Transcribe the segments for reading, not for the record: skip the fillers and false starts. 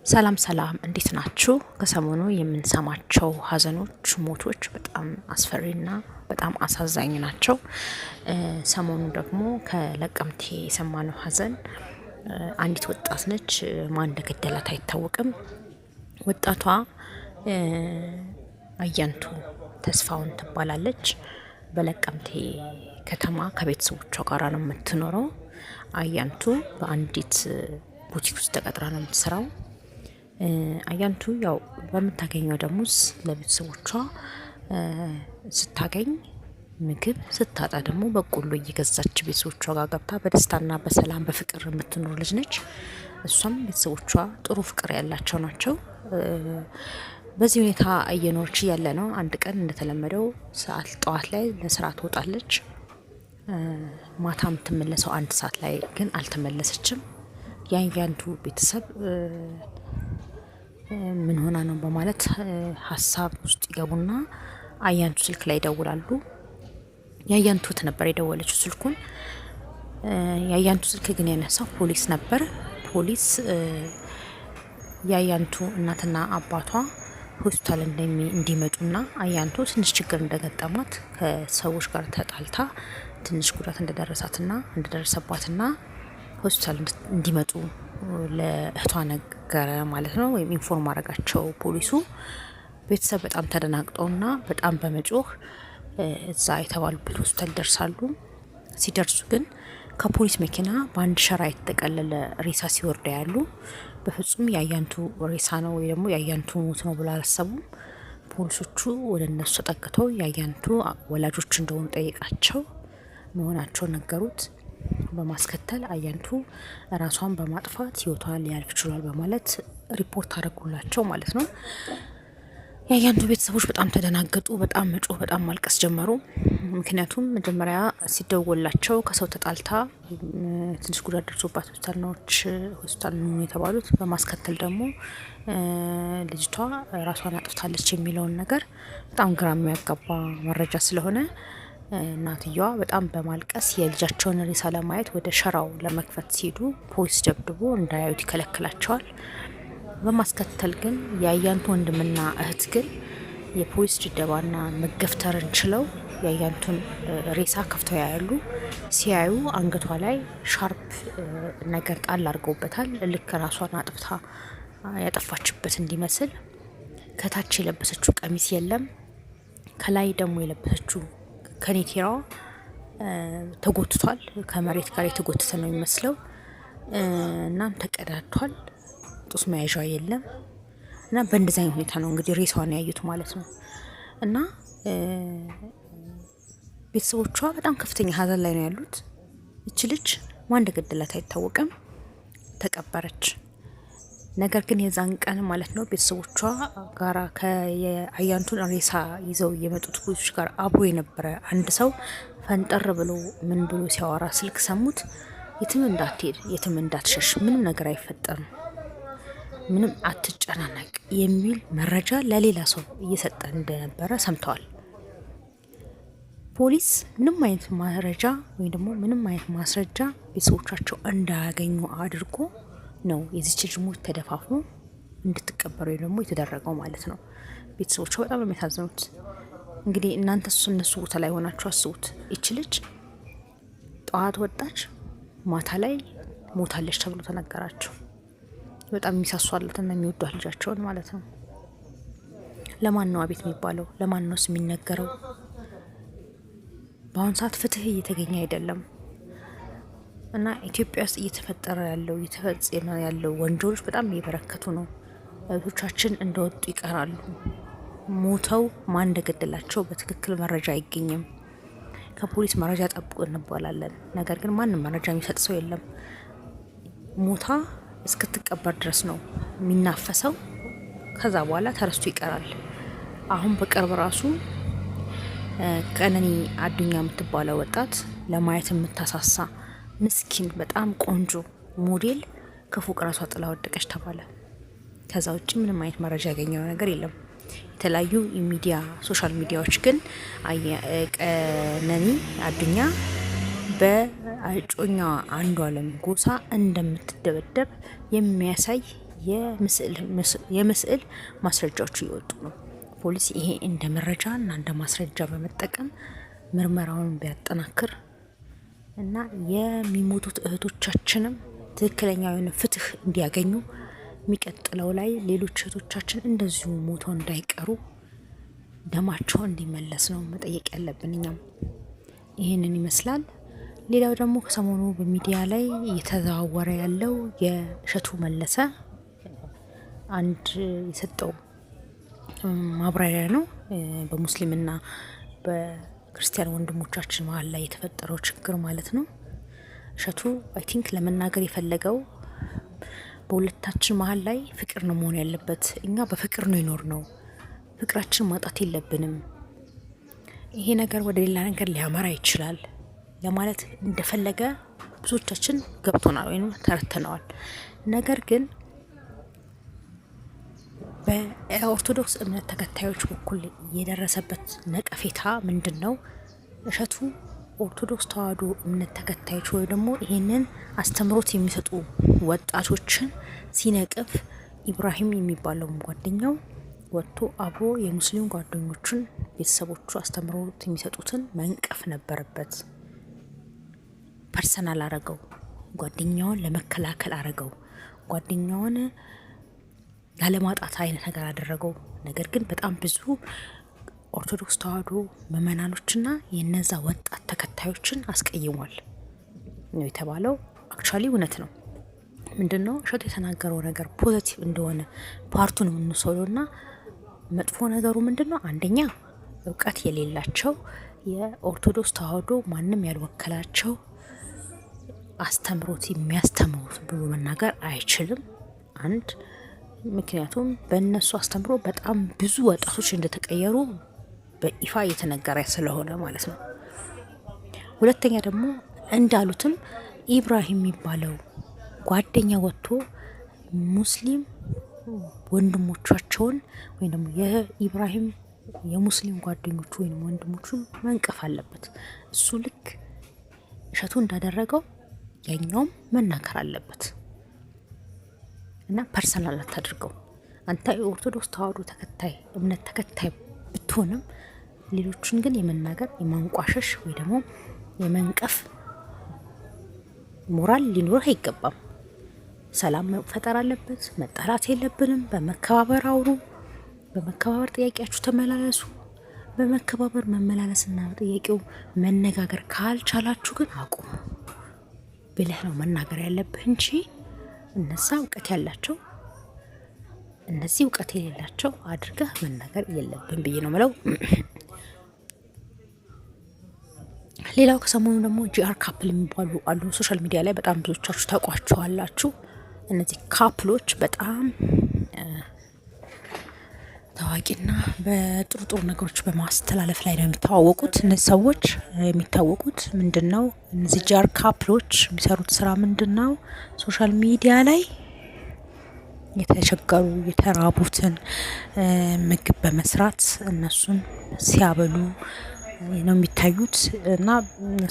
ሰላም ሰላም እንዴት ናችሁ? ከሰሞኑ የምንሰማቸው ሀዘኖች፣ ሞቶች በጣም አስፈሪና በጣም አሳዛኝ ናቸው። ሰሞኑ ደግሞ ከለቀምቴ የሰማነው ሀዘን አንዲት ወጣት ነች። ማን እንደገደላት አይታወቅም። ወጣቷ አያንቱ ተስፋውን ትባላለች። በለቀምቴ ከተማ ከቤተሰቦቿ ጋር ነው የምትኖረው። አያንቱ በአንዲት ቡቲክ ውስጥ ተቀጥራ ነው የምትሰራው። አያንቱ ያው በምታገኘው ደሞዝ ለቤተሰቦቿ ስታገኝ ምግብ ስታጣ ደግሞ በቆሎ እየገዛች ቤተሰቦቿ ጋር ገብታ በደስታና በሰላም በፍቅር የምትኖር ልጅ ነች። እሷም ቤተሰቦቿ ጥሩ ፍቅር ያላቸው ናቸው። በዚህ ሁኔታ እየኖረች እያለ ነው አንድ ቀን እንደተለመደው ሰዓት ጠዋት ላይ ለስራ ትወጣለች። ማታ የምትመለሰው አንድ ሰዓት ላይ ግን አልተመለሰችም። የአያንቱ ቤተሰብ ምን ሆና ነው በማለት ሀሳብ ውስጥ ይገቡና አያንቱ ስልክ ላይ ይደውላሉ። የአያንቱ ነበር የደወለችው ስልኩን። የአያንቱ ስልክ ግን ያነሳው ፖሊስ ነበር። ፖሊስ የአያንቱ እናትና አባቷ ሆስፒታል እንዲመጡና አያንቱ ትንሽ ችግር እንደገጠማት ከሰዎች ጋር ተጣልታ ትንሽ ጉዳት እንደደረሰባትና ሆስፒታል እንዲመጡ ለእህቷ ነገረ ማለት ነው፣ ወይም ኢንፎርም አረጋቸው ፖሊሱ። ቤተሰብ በጣም ተደናግጠውና በጣም በመጮህ እዛ የተባሉበት ሆስፒታል ይደርሳሉ። ሲደርሱ ግን ከፖሊስ መኪና በአንድ ሸራ የተጠቀለለ ሬሳ ሲወርድ ያሉ። በፍጹም የአያንቱ ሬሳ ነው ወይ ደግሞ የአያንቱ ሞት ነው ብሎ አላሰቡም። ፖሊሶቹ ወደ እነሱ ተጠግተው የአያንቱ ወላጆች እንደሆኑ ጠይቃቸው መሆናቸውን ነገሩት። በማስከተል አያንቱ ራሷን በማጥፋት ህይወቷ ሊያልፍ ችሏል በማለት ሪፖርት አደረጉላቸው ማለት ነው። የአያንቱ ቤተሰቦች በጣም ተደናገጡ። በጣም መጮህ፣ በጣም ማልቀስ ጀመሩ። ምክንያቱም መጀመሪያ ሲደወላቸው ከሰው ተጣልታ ትንሽ ጉዳት ደርሶባት ሆስፒታል ነው የተባሉት። በማስከተል ደግሞ ልጅቷ ራሷን አጥፍታለች የሚለውን ነገር በጣም ግራ የሚያጋባ መረጃ ስለሆነ እናትየዋ በጣም በማልቀስ የልጃቸውን ሬሳ ለማየት ወደ ሸራው ለመክፈት ሲሄዱ ፖሊስ ደብድቦ እንዳያዩት ይከለክላቸዋል። በማስከተል ግን የአያንቱ ወንድምና እህት ግን የፖሊስ ድብደባና መገፍተርን ችለው የአያንቱን ሬሳ ከፍተው ያያሉ። ሲያዩ አንገቷ ላይ ሻርፕ ነገር ጣል አድርገውበታል። ልክ ራሷን አጥፍታ ያጠፋችበት እንዲመስል። ከታች የለበሰችው ቀሚስ የለም። ከላይ ደግሞ የለበሰችው ከኔቴራዋ ተጎትቷል። ከመሬት ጋር የተጎተተ ነው የሚመስለው። እናም ተቀዳድቷል። ጡስ መያዣ የለም። እና በእንደዚህ አይነት ሁኔታ ነው እንግዲህ ሬሳዋን ያዩት ማለት ነው። እና ቤተሰቦቿ በጣም ከፍተኛ ሀዘን ላይ ነው ያሉት። እች ልጅ ማን እንደገደላት አይታወቅም። ተቀበረች። ነገር ግን የዛን ቀን ማለት ነው ቤተሰቦቿ ጋራ ከአያንቱን ሬሳ ይዘው የመጡት ፖሊሶች ጋር አብሮ የነበረ አንድ ሰው ፈንጠር ብሎ ምን ብሎ ሲያወራ ስልክ ሰሙት። የትም እንዳትሄድ፣ የትም እንዳትሸሽ፣ ምንም ነገር አይፈጠርም፣ ምንም አትጨናነቅ የሚል መረጃ ለሌላ ሰው እየሰጠ እንደነበረ ሰምተዋል። ፖሊስ ምንም አይነት መረጃ ወይም ደግሞ ምንም አይነት ማስረጃ ቤተሰቦቻቸው እንዳያገኙ አድርጎ ነው የዚች ልጅ ሞት ተደፋፍኖ እንድትቀበሩ ደግሞ የተደረገው ማለት ነው። ቤተሰቦቿ በጣም የሚያሳዝኑት እንግዲህ እናንተ እነሱ ቦታ ላይ ሆናችሁ አስቡት። ይች ልጅ ጠዋት ወጣች፣ ማታ ላይ ሞታለች ተብሎ ተነገራቸው። በጣም የሚሳሷላትና የሚወዷት ልጃቸውን ማለት ነው። ለማን ነው አቤት የሚባለው? ለማን ነው የሚነገረው? በአሁኑ ሰዓት ፍትህ እየተገኘ አይደለም። እና ኢትዮጵያ ውስጥ እየተፈጸመ ያለው ወንጀሎች በጣም እየበረከቱ ነው። እህቶቻችን እንደወጡ ይቀራሉ። ሞተው ማን እንደገደላቸው በትክክል መረጃ አይገኝም። ከፖሊስ መረጃ ጠብቁ እንባላለን። ነገር ግን ማንም መረጃ የሚሰጥ ሰው የለም። ሞታ እስክትቀበር ድረስ ነው የሚናፈሰው። ከዛ በኋላ ተረስቶ ይቀራል። አሁን በቅርብ ራሱ ቀነኒ አዱኛ የምትባለው ወጣት ለማየት የምታሳሳ ምስኪን በጣም ቆንጆ ሞዴል ከፎቅ ራሷ ጥላ ወደቀች ተባለ። ከዛ ውጭ ምንም አይነት መረጃ ያገኘው ነገር የለም። የተለያዩ ሶሻል ሚዲያዎች ግን ቀነኒ አዱኛ በእጮኛዋ አንዷለም ጎሳ እንደምትደበደብ የሚያሳይ የምስል ማስረጃዎች እየወጡ ነው። ፖሊስ ይሄ እንደ መረጃ እና እንደ ማስረጃ በመጠቀም ምርመራውን ቢያጠናክር እና የሚሞቱት እህቶቻችንም ትክክለኛ የሆነ ፍትህ እንዲያገኙ የሚቀጥለው ላይ ሌሎች እህቶቻችን እንደዚሁ ሞተው እንዳይቀሩ ደማቸው እንዲመለስ ነው መጠየቅ ያለብን እኛም። ይህንን ይመስላል። ሌላው ደግሞ ከሰሞኑ በሚዲያ ላይ እየተዘዋወረ ያለው የእሸቱ መለሰ አንድ የሰጠው ማብራሪያ ነው። በሙስሊምና በክርስቲያን ወንድሞቻችን መሀል ላይ የተፈጠረው ችግር ማለት ነው። እሸቱ አይ ቲንክ ለመናገር የፈለገው በሁለታችን መሀል ላይ ፍቅር ነው መሆን ያለበት። እኛ በፍቅር ነው የኖርነው፣ ፍቅራችን ማጣት የለብንም። ይሄ ነገር ወደ ሌላ ነገር ሊያመራ ይችላል ለማለት እንደፈለገ ብዙዎቻችን ገብቶናል ወይም ተረድተነዋል። ነገር ግን በኦርቶዶክስ እምነት ተከታዮች በኩል የደረሰበት ነቀፌታ ምንድን ነው? እሸቱ ኦርቶዶክስ ተዋሕዶ እምነት ተከታዮች ወይ ደግሞ ይሄንን አስተምሮት የሚሰጡ ወጣቶችን ሲነቅፍ ኢብራሂም የሚባለውም ጓደኛው ወጥቶ አብሮ የሙስሊም ጓደኞቹን ቤተሰቦቹ አስተምሮት የሚሰጡትን መንቀፍ ነበረበት። ፐርሰናል አረገው፣ ጓደኛውን ለመከላከል አረገው፣ ጓደኛውን ላለማጣት አይነት ነገር አደረገው። ነገር ግን በጣም ብዙ ኦርቶዶክስ ተዋሕዶ ምዕመናኖችና የነዛ ወጣት ተከታዮችን አስቀይሟል ነው የተባለው። አክቹዋሊ እውነት ነው። ምንድነው እሸቱ የተናገረው ነገር ፖዚቲቭ እንደሆነ ፓርቱን የምንወስደውና መጥፎ ነገሩ ምንድነው? አንደኛ እውቀት የሌላቸው የኦርቶዶክስ ተዋሕዶ ማንም ያልወከላቸው አስተምሮት የሚያስተምሩት ብሎ መናገር አይችልም። አንድ ምክንያቱም በእነሱ አስተምሮ በጣም ብዙ ወጣቶች እንደተቀየሩ በይፋ እየተነገረ ስለሆነ ማለት ነው። ሁለተኛ ደግሞ እንዳሉትም ኢብራሂም የሚባለው ጓደኛ ወጥቶ ሙስሊም ወንድሞቻቸውን ወይም ደግሞ የኢብራሂም የሙስሊም ጓደኞቹ ወይም ወንድሞቹ መንቀፍ አለበት። እሱ ልክ እሸቱ እንዳደረገው ያኛውም መናገር አለበት እና ፐርሰናል አታድርገው። አንተ የኦርቶዶክስ ተዋሕዶ ተከታይ እምነት ተከታይ ብትሆንም ሌሎችን ግን የመናገር የማንቋሸሽ ወይ ደግሞ የመንቀፍ ሞራል ሊኖርህ አይገባም። ሰላም መፈጠር አለበት። መጣላት የለብንም። በመከባበር አውሩ፣ በመከባበር ጥያቄያችሁ ተመላለሱ። በመከባበር መመላለስና ጥያቄው መነጋገር ካልቻላችሁ ግን አቁሙ ብለህ ነው መናገር ያለብህ እንጂ እነዛ እውቀት ያላቸው እነዚህ እውቀት የሌላቸው አድርገህ መናገር የለብን ብዬ ነው ምለው። ሌላው ከሰሞኑ ደግሞ ጂአር ካፕል የሚባሉ አሉ። ሶሻል ሚዲያ ላይ በጣም ብዙዎቻችሁ ታውቋቸዋላችሁ። እነዚህ ካፕሎች በጣም ታዋቂና በጥሩ ጥሩ ነገሮች በማስተላለፍ ላይ ነው የሚታወቁት። እነዚህ ሰዎች የሚታወቁት ምንድነው? እነዚህ ጂአር ካፕሎች የሚሰሩት ስራ ምንድነው? ሶሻል ሚዲያ ላይ የተቸገሩ የተራቡትን ምግብ በመስራት እነሱን ሲያበሉ ነው የሚታዩት እና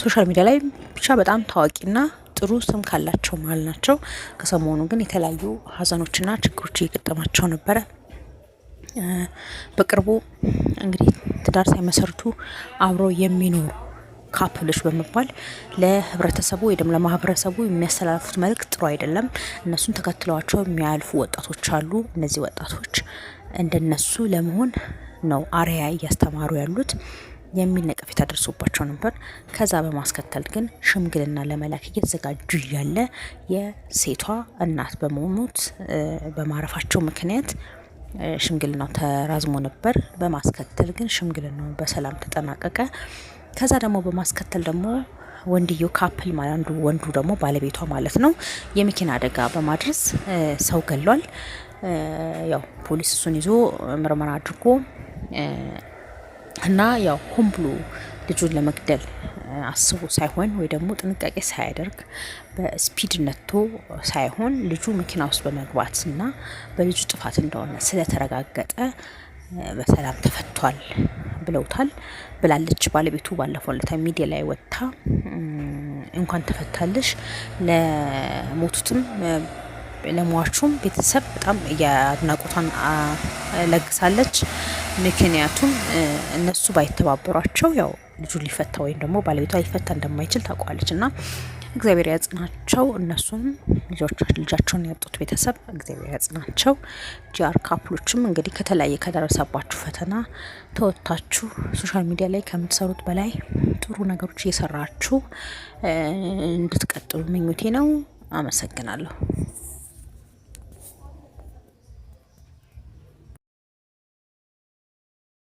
ሶሻል ሚዲያ ላይ ብቻ በጣም ታዋቂና ጥሩ ስም ካላቸው መሀል ናቸው። ከሰሞኑ ግን የተለያዩ ሀዘኖችና ችግሮች እየገጠማቸው ነበረ። በቅርቡ እንግዲህ ትዳር ሳይመሰርቱ አብረው የሚኖሩ ካፕሎች በመባል ለህብረተሰቡ ወይ ደግሞ ለማህበረሰቡ የሚያስተላልፉት መልእክት ጥሩ አይደለም። እነሱን ተከትለዋቸው የሚያልፉ ወጣቶች አሉ። እነዚህ ወጣቶች እንደነሱ ለመሆን ነው አርአያ እያስተማሩ ያሉት የሚል ነቀፌታ ደርሶባቸው ነበር። ከዛ በማስከተል ግን ሽምግልና ለመላክ እየተዘጋጁ እያለ የሴቷ እናት በመሞት በማረፋቸው ምክንያት ሽምግልናው ተራዝሞ ነበር። በማስከተል ግን ሽምግልናው በሰላም ተጠናቀቀ። ከዛ ደግሞ በማስከተል ደግሞ ወንድየው ካፕል ማለት ወንዱ ደግሞ ባለቤቷ ማለት ነው የመኪና አደጋ በማድረስ ሰው ገሏል። ያው ፖሊስ እሱን ይዞ ምርመራ አድርጎ እና ያው ሆን ብሎ ልጁን ለመግደል አስቦ ሳይሆን ወይ ደግሞ ጥንቃቄ ሳያደርግ በስፒድ ነቶ ሳይሆን ልጁ መኪና ውስጥ በመግባት እና በልጁ ጥፋት እንደሆነ ስለተረጋገጠ በሰላም ተፈቷል ብለውታል ብላለች ባለቤቱ። ባለፈው ለታ ሚዲያ ላይ ወጥታ እንኳን ተፈታለሽ ለሞቱትም ለሟቹም ቤተሰብ በጣም የአድናቆቷን ለግሳለች። ምክንያቱም እነሱ ባይተባበሯቸው ያው ልጁ ሊፈታ ወይም ደግሞ ባለቤቷ ሊፈታ እንደማይችል ታውቃለች እና እግዚአብሔር ያጽናቸው። እነሱም ልጃቸውን ያጡት ቤተሰብ እግዚአብሔር ያጽናቸው። ጂአር ካፕሎችም እንግዲህ ከተለያየ ከደረሰባችሁ ፈተና ተወጥታችሁ ሶሻል ሚዲያ ላይ ከምትሰሩት በላይ ጥሩ ነገሮች እየሰራችሁ እንድትቀጥሉ ምኞቴ ነው። አመሰግናለሁ።